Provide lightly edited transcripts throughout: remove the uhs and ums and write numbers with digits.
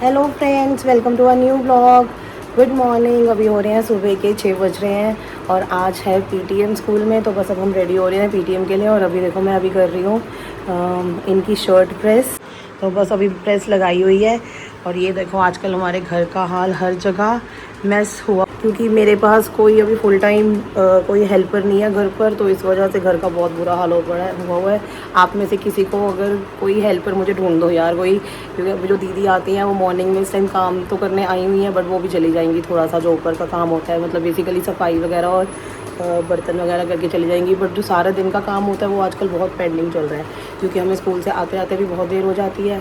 Hello friends, welcome to a new blog. Good morning. अभी हो रहे हैं सुबह के 6 बज रहे हैं और आज है पीटीएम स्कूल में। तो बस अब हम रेडी हो रहे हैं पीटीएम के लिए। और अभी देखो मैं अभी कर रही हूँ इनकी शर्ट प्रेस। तो बस अभी प्रेस लगाई हुई है। और ये देखो आजकल हमारे घर का हाल, हर जगह मैस हुआ, क्योंकि मेरे पास कोई अभी फुल टाइम कोई हेल्पर नहीं है घर पर। तो इस वजह से घर का बहुत बुरा हाल हुआ हुआ है। आप में से किसी को अगर कोई हेल्पर मुझे ढूंढ दो यार कोई, क्योंकि अभी जो दीदी आती हैं वो मॉर्निंग में इस टाइम काम तो करने आई हुई हैं, बट वो भी चली जाएंगी। थोड़ा सा जो ऊपर का काम होता है, मतलब बेसिकली सफाई वगैरह और बर्तन वगैरह करके चली जाएंगी। बट जो सारा दिन का काम होता है वो आजकल बहुत पेंडिंग चल रहा है, क्योंकि हमें स्कूल से आते आते भी बहुत देर हो जाती है।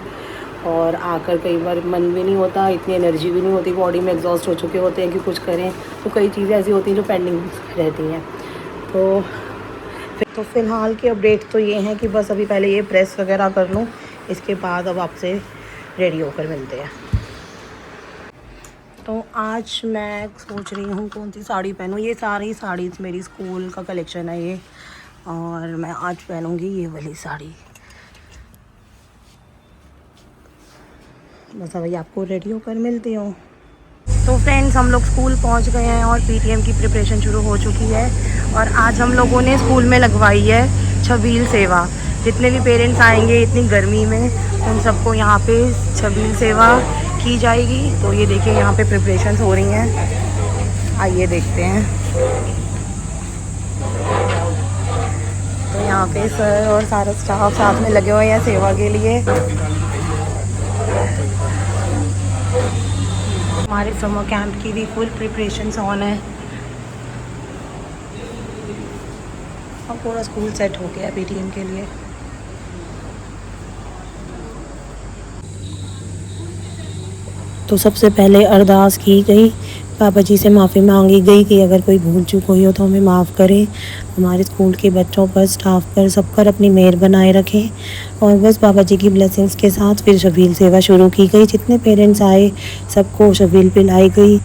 और आकर कई बार मन भी नहीं होता, इतनी एनर्जी भी नहीं होती, बॉडी में एग्जॉस्ट हो चुके होते हैं कि कुछ करें। तो कई चीज़ें ऐसी होती हैं जो पेंडिंग रहती हैं। तो फ़िलहाल की अपडेट तो ये हैं कि बस अभी पहले ये प्रेस वगैरह कर लूँ, इसके बाद अब आपसे रेडी होकर मिलते हैं। तो आज मैं सोच रही हूँ कौन सी साड़ी पहनूँ। ये सारी साड़ीज़ मेरी स्कूल का कलेक्शन है ये, और मैं आज पहनूँगी ये वाली साड़ी। बस अभी आपको रेडी होकर मिलती हूँ। तो फ्रेंड्स, हम लोग स्कूल पहुँच गए हैं और पीटीएम की प्रिपरेशन शुरू हो चुकी है। और आज हम लोगों ने स्कूल में लगवाई है छबील सेवा। जितने भी पेरेंट्स आएंगे इतनी गर्मी में, उन सबको यहाँ पे छबील सेवा की जाएगी। तो ये देखिए यहाँ पे प्रिपरेशंस हो रही हैं, आइए देखते हैं। तो यहाँ पे सर और सारा स्टाफ साथ में लगे हुए हैं सेवा के लिए। हमारे समर कैंप की भी फुल प्रिपरेशंस ऑन है और पूरा स्कूल सेट हो गया पीटीएम के लिए। तो सबसे पहले अरदास की गई, पापा जी से माफ़ी मांगी गई कि अगर कोई भूल चूक हुई हो तो हमें माफ़ करें। हमारे स्कूल के बच्चों पर, स्टाफ पर, सब पर अपनी मेहर बनाए रखें। और बस पापा जी की ब्लेसिंग्स के साथ फिर शबील सेवा शुरू की गई। जितने पेरेंट्स आए सबको शबील पिलाई गई।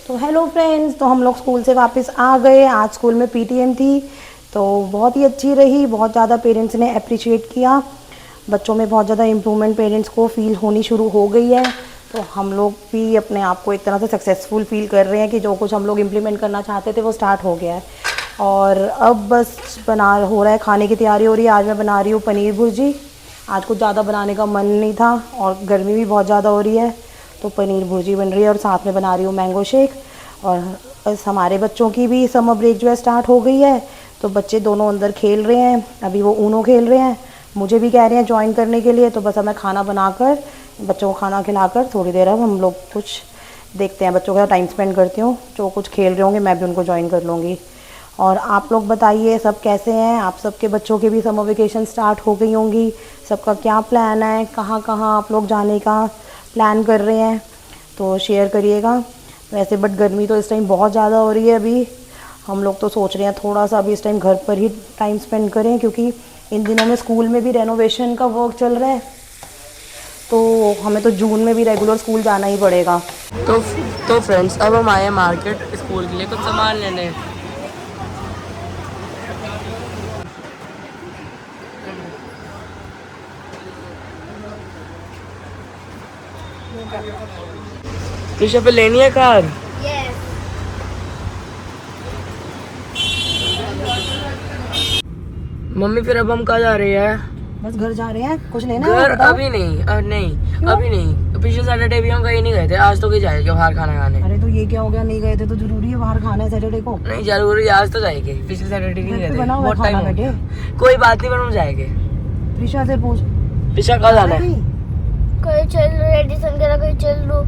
तो हेलो फ्रेंड्स, तो हम लोग स्कूल से वापस आ गए। आज स्कूल में पीटीएम थी तो बहुत ही अच्छी रही। बहुत ज़्यादा पेरेंट्स ने अप्रिशिएट किया। बच्चों में बहुत ज़्यादा इम्प्रूवमेंट पेरेंट्स को फील होनी शुरू हो गई है। तो हम लोग भी अपने आप को एक तरह से सक्सेसफुल फील कर रहे हैं कि जो कुछ हम लोग इम्प्लीमेंट करना चाहते थे वो स्टार्ट हो गया है। और अब बस हो रहा है, खाने की तैयारी हो रही है। आज मैं बना रही हूँ पनीर भुर्जी। आज कुछ ज़्यादा बनाने का मन नहीं था और गर्मी भी बहुत ज़्यादा हो रही है, तो पनीर भुर्जी बन रही है और साथ में बना रही हूँ मैंगो शेक। और बस हमारे बच्चों की भी समर ब्रेक जो है स्टार्ट हो गई है, तो बच्चे दोनों अंदर खेल रहे हैं। अभी वो ऊनो खेल रहे हैं, मुझे भी कह रहे हैं ज्वाइन करने के लिए। तो बस अब मैं खाना बनाकर बच्चों को खाना खिलाकर थोड़ी देर अब हम लोग कुछ देखते हैं, बच्चों के साथ टाइम स्पेंड करती हूँ। जो कुछ खेल रहे होंगे मैं भी उनको ज्वाइन कर लूँगी। और आप लोग बताइए सब कैसे हैं। आप सबके बच्चों के भी समर वेकेशन स्टार्ट हो गई होंगी। सबका क्या प्लान है, कहाँ कहाँ आप लोग जाने का प्लान कर रहे हैं, तो शेयर करिएगा। वैसे बट गर्मी तो इस टाइम बहुत ज़्यादा हो रही है। अभी हम लोग तो सोच रहे हैं थोड़ा सा अभी इस टाइम घर पर ही टाइम स्पेंड करें, क्योंकि इन दिनों में स्कूल में भी रेनोवेशन का वर्क चल रहा है। तो हमें तो जून में भी रेगुलर स्कूल जाना ही पड़ेगा। तो फ्रेंड्स, अब हम आए मार्केट स्कूल के लिए कुछ सामान लेने। कृषा पे लेनी है कार। मम्मी फिर अब हम कहाँ जा रहे हैं? बस घर जा रहे हैं। कुछ लेना घर है? अभी नहीं, अभी नहीं। पिछले सैटरडे भी हम कहीं नहीं गए थे, आज तो कहीं जाएंगे बाहर खाना खाने। अरे तो ये क्या हो गया, नहीं गए थे तो जरूरी है बाहर खाना है सैटरडे को? नहीं जरूरी, आज तो जाएंगे। पिछले सैटरडे नहीं गए थे, बना हुआ बहुत टाइम खाना हो बैठे। गया। कोई बात नहीं, पर हम जाएंगे। त्रिशा से पूछ। पिछा कहाँ जाना है? कहीं चल लो, एडिसन करा कहीं चल लो।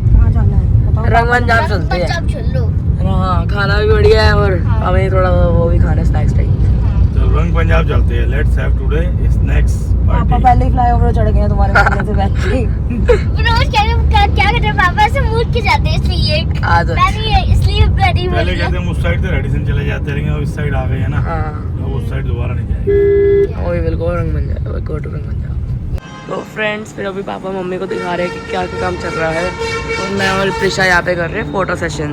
कहाँ जाना है बताओ। रंगमंजाम चलते हैं। पंजाब चल लो। हाँ, खाना भी बढ़िया है और हमें थोड़ा वो भी खाना स्नैक्स टाइप। तो रंग पंजाब चलते हैं। लेट्स हैव टुडे स्नैक्स पापा पार्टी। पहले ही फ्लाईओवर चढ़ गए हैं तुम्हारे बोलने से बैठ के। रोज क्या करते हैं पापा से मूड के जाते हैं, इसलिए आदत। मैंने इसलिए बड़ी पहले कहते हैं उस साइड से रेडिसन चले जाते रहेंगे, और इस साइड आ गए हैं ना, हाँ, तो उस साइड दोबारा नहीं जाएंगे। वही बिल्कुल रंगमंजाम, गो टू रंगमंजाम। तो फ्रेंड्स, फिर अभी पापा मम्मी को दिखा रहे हैं कि क्या क्या काम चल रहा है। और मैं और प्रिशा यहाँ पे कर रहे हैं फोटो सेशन।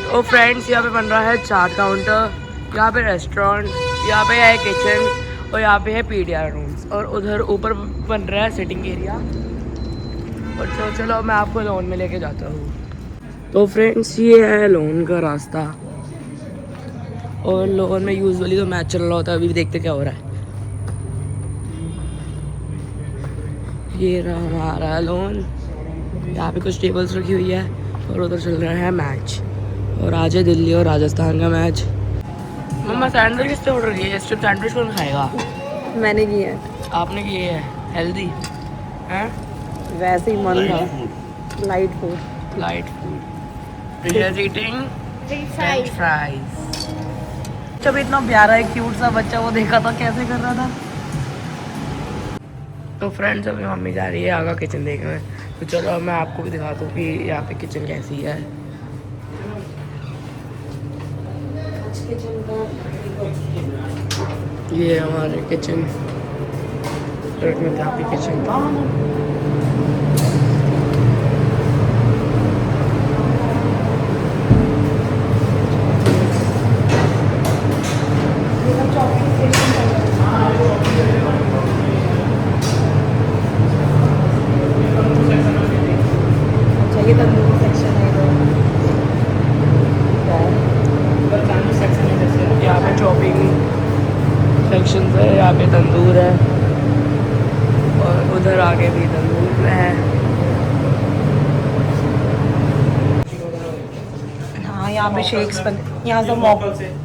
और फ्रेंड्स, यहाँ पे बन रहा है चाट काउंटर, यहाँ पे रेस्टोरेंट, यहाँ पे है किचन और यहाँ पे है पीडीआर रूम्स। और उधर ऊपर बन रहा है सिटिंग एरिया। और तो चलो मैं आपको लॉन में लेके जाता हूँ। तो फ्रेंड्स ये है लॉन का रास्ता, और लॉन में यूजुअली तो मैच चल रहा होता है। अभी भी देखते क्या हो रहा है। ये रहा हमारा लॉन, यहाँ पे कुछ टेबल्स रखी हुई है और उधर चल रहा है मैच। और आज है दिल्ली और राजस्थान का मैच। मम्मा सैंडविच किसने ऑर्डर किया है? स्ट्रिप सैंडविच कौन खाएगा? मैंने की है, आपने किए है? हेल्दी हैं? वैसे ही मन था, light food. Light food. Eating French fries. जब इतना प्यारा एक क्यूट सा बच्चा वो देखा था कैसे कर रहा था। तो फ्रेंड्स अभी मम्मी जा रही है आगा किचन देखने। तो चलो अब मैं आपको भी दिखाता हूँ कि यहाँ पे किचन कैसी है। ये हमारे किचन में यहाँ पे किचन था। अच्छा ये तंदूरी सेक्शन है यहाँ पे चॉपिंग सेक्शन है, यहाँ पे तंदूर है और उधर आगे भी तंदूर में है। हाँ यहाँ पे शेक्स बन, यहाँ से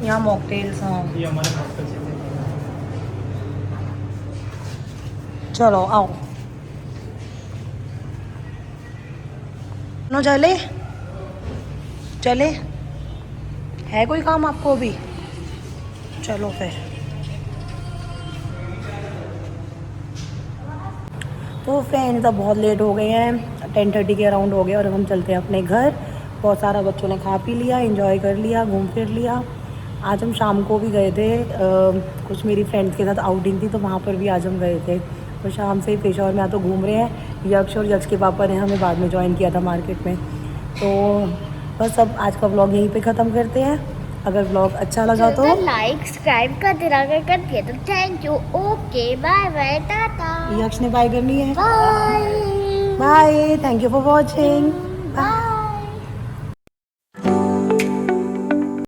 यहाँ मॉकटेल्स। हाँ चलो आओ। नो चले चले, है कोई काम आपको अभी? चलो फिर। तो फ्रेंड्स अब बहुत लेट हो गए हैं, 10:30 के अराउंड हो गए और अब हम चलते हैं अपने घर। बहुत सारा बच्चों ने खा पी लिया, एंजॉय कर लिया, घूम फिर लिया। आज हम शाम को भी गए थे, कुछ मेरी फ्रेंड्स के साथ आउटिंग थी तो वहाँ पर भी आज हम गए थे। तो शाम से ही पेशावर में तो घूम रहे हैं। यक्ष और यक्ष के पापा ने हमें बाद में ज्वाइन किया था मार्केट में। तो बस अब आज का व्लॉग यहीं पे ख़त्म करते हैं। अगर व्लॉग अच्छा लगा तो लाइक सब्सक्राइब कर देना करके। तो thank you, okay, bye bye, tata, Yaksh ने बाय करनी है। Bye. Bye, thank you for watching.